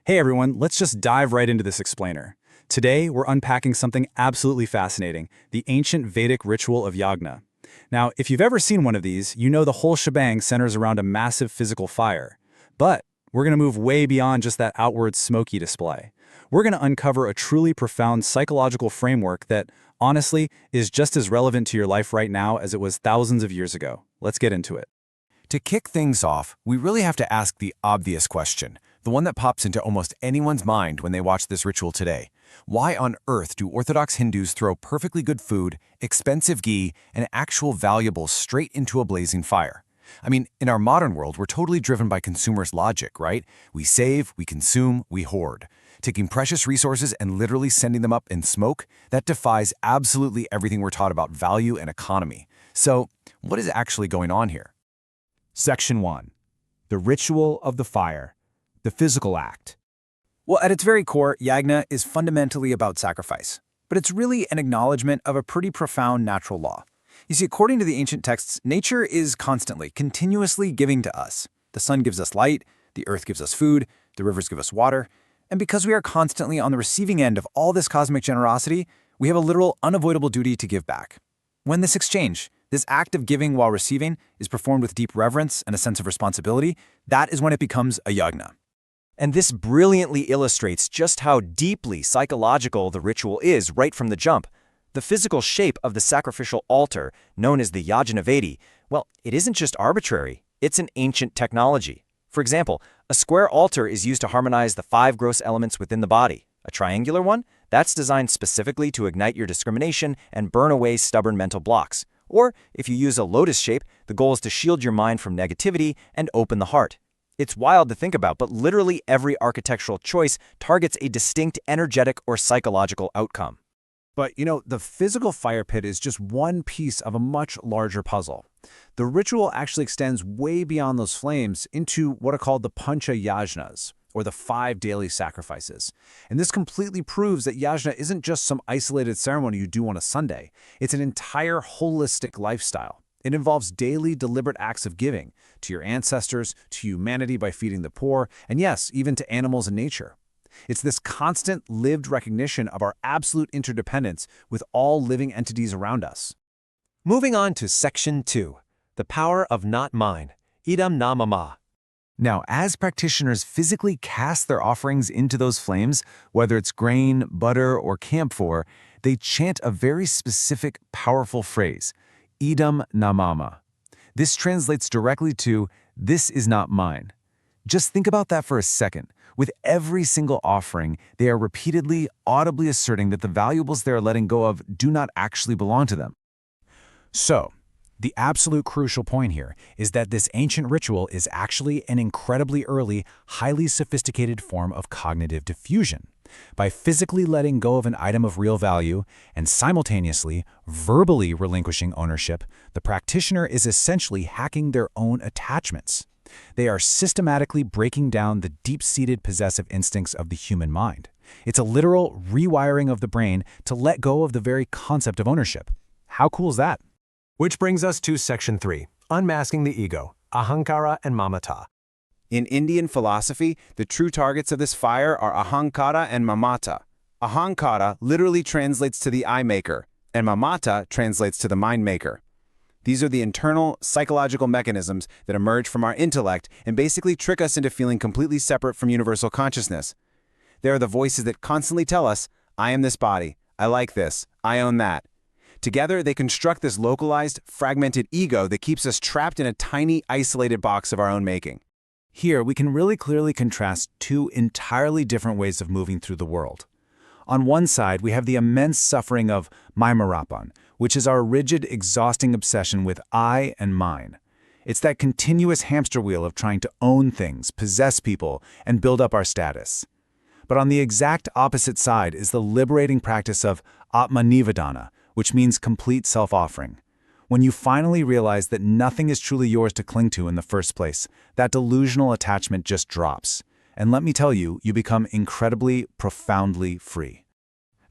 Hey everyone, let's just dive right into this explainer. Today, we're unpacking something absolutely fascinating, the ancient Vedic ritual of Yajna. Now, if you've ever seen one of these, you know the whole shebang centers around a massive physical fire. But we're going to move way beyond just that outward smoky display. We're going to uncover a truly profound psychological framework that, honestly, is just as relevant to your life right now as it was thousands of years ago. Let's get into it. To kick things off, we really have to ask the obvious question, the one that pops into almost anyone's mind when they watch this ritual today. Why on earth do Orthodox Hindus throw perfectly good food, expensive ghee, and actual valuables straight into a blazing fire? I mean, in our modern world, we're totally driven by consumer's logic, right? We save, we consume, we hoard. Taking precious resources and literally sending them up in smoke, that defies absolutely everything we're taught about value and economy. So, what is actually going on here? Section 1. The Ritual of the Fire. The Physical Act. Well, at its very core, Yajna is fundamentally about sacrifice. But it's really an acknowledgement of a pretty profound natural law. You see, according to the ancient texts, nature is constantly, continuously giving to us. The sun gives us light, the earth gives us food, the rivers give us water. And because we are constantly on the receiving end of all this cosmic generosity, we have a literal, unavoidable duty to give back. When this exchange, this act of giving while receiving, is performed with deep reverence and a sense of responsibility, that is when it becomes a yajna. And this brilliantly illustrates just how deeply psychological the ritual is right from the jump. The physical shape of the sacrificial altar, known as the Yajna Vedi, well, it isn't just arbitrary, it's an ancient technology. For example, a square altar is used to harmonize the 5 gross elements within the body. A triangular one? That's designed specifically to ignite your discrimination and burn away stubborn mental blocks. Or, if you use a lotus shape, the goal is to shield your mind from negativity and open the heart. It's wild to think about, but literally every architectural choice targets a distinct energetic or psychological outcome. But, the physical fire pit is just one piece of a much larger puzzle. The ritual actually extends way beyond those flames into what are called the Pancha Yajnas, or the 5 daily sacrifices. And this completely proves that Yajna isn't just some isolated ceremony you do on a Sunday. It's an entire holistic lifestyle. It involves daily, deliberate acts of giving to your ancestors, to humanity by feeding the poor, and yes, even to animals and nature. It's this constant, lived recognition of our absolute interdependence with all living entities around us. Moving on to Section 2, the power of not mine, idam na mama. Now, as practitioners physically cast their offerings into those flames, whether it's grain, butter, or camphor, they chant a very specific, powerful phrase, idam na mama. This translates directly to, this is not mine. Just think about that for a second. With every single offering, they are repeatedly, audibly asserting that the valuables they are letting go of do not actually belong to them. So, the absolute crucial point here is that this ancient ritual is actually an incredibly early, highly sophisticated form of cognitive diffusion. By physically letting go of an item of real value and simultaneously verbally relinquishing ownership, the practitioner is essentially hacking their own attachments. They are systematically breaking down the deep-seated possessive instincts of the human mind. It's a literal rewiring of the brain to let go of the very concept of ownership. How cool is that? Which brings us to Section 3, Unmasking the Ego, Ahankara and Mamata. In Indian philosophy, the true targets of this fire are Ahankara and Mamata. Ahankara literally translates to the eye maker, and Mamata translates to the mind maker. These are the internal, psychological mechanisms that emerge from our intellect and basically trick us into feeling completely separate from universal consciousness. They are the voices that constantly tell us, I am this body, I like this, I own that. Together, they construct this localized, fragmented ego that keeps us trapped in a tiny, isolated box of our own making. Here, we can really clearly contrast 2 entirely different ways of moving through the world. On one side, we have the immense suffering of Maimarapan, which is our rigid, exhausting obsession with I and mine. It's that continuous hamster wheel of trying to own things, possess people, and build up our status. But on the exact opposite side is the liberating practice of Atmanivadana, which means complete self-offering. When you finally realize that nothing is truly yours to cling to in the first place, that delusional attachment just drops. And let me tell you, you become incredibly, profoundly free.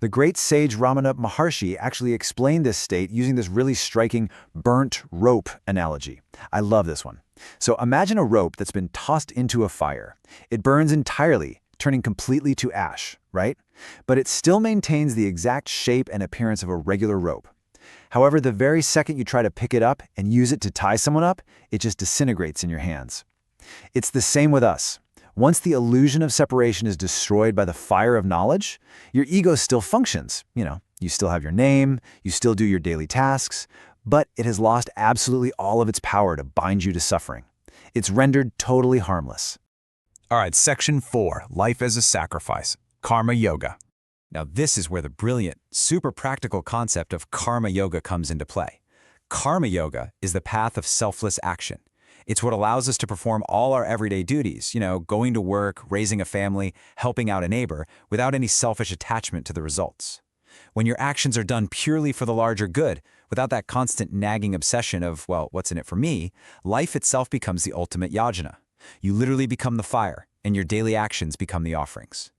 The great sage Ramana Maharshi actually explained this state using this really striking burnt rope analogy. I love this one. So imagine a rope that's been tossed into a fire. It burns entirely, turning completely to ash, right? But it still maintains the exact shape and appearance of a regular rope. However, the very second you try to pick it up and use it to tie someone up, it just disintegrates in your hands. It's the same with us. Once the illusion of separation is destroyed by the fire of knowledge, your ego still functions. You still have your name, you still do your daily tasks, but it has lost absolutely all of its power to bind you to suffering. It's rendered totally harmless. All right, Section 4, Life as a Sacrifice, Karma Yoga. Now this is where the brilliant, super practical concept of karma yoga comes into play. Karma yoga is the path of selfless action. It's what allows us to perform all our everyday duties, going to work, raising a family, helping out a neighbor, without any selfish attachment to the results. When your actions are done purely for the larger good, without that constant nagging obsession of, well, what's in it for me, life itself becomes the ultimate yajna. You literally become the fire, and your daily actions become the offerings.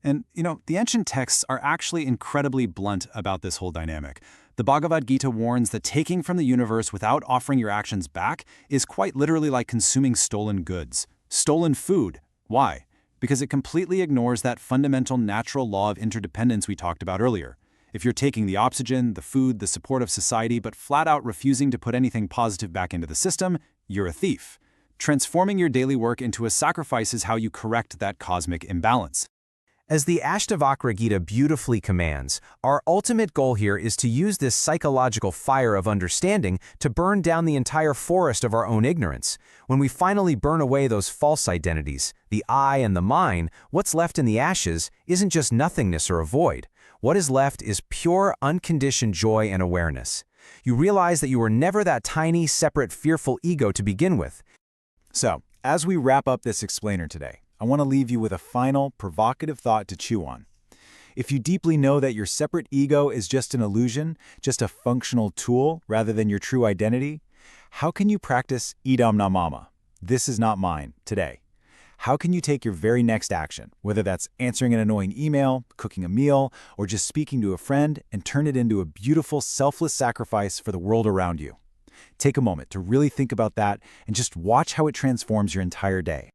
And, the ancient texts are actually incredibly blunt about this whole dynamic. The Bhagavad Gita warns that taking from the universe without offering your actions back is quite literally like consuming stolen goods. Stolen food. Why? Because it completely ignores that fundamental natural law of interdependence we talked about earlier. If you're taking the oxygen, the food, the support of society, but flat out refusing to put anything positive back into the system, you're a thief. Transforming your daily work into a sacrifice is how you correct that cosmic imbalance. As the Ashtavakra Gita beautifully commands, our ultimate goal here is to use this psychological fire of understanding to burn down the entire forest of our own ignorance. When we finally burn away those false identities, the I and the mine, what's left in the ashes isn't just nothingness or a void. What is left is pure, unconditioned joy and awareness. You realize that you were never that tiny, separate, fearful ego to begin with. So, as we wrap up this explainer today, I want to leave you with a final, provocative thought to chew on. If you deeply know that your separate ego is just an illusion, just a functional tool rather than your true identity, how can you practice idam na mama? This is not mine, today. How can you take your very next action, whether that's answering an annoying email, cooking a meal, or just speaking to a friend, and turn it into a beautiful, selfless sacrifice for the world around you? Take a moment to really think about that and just watch how it transforms your entire day.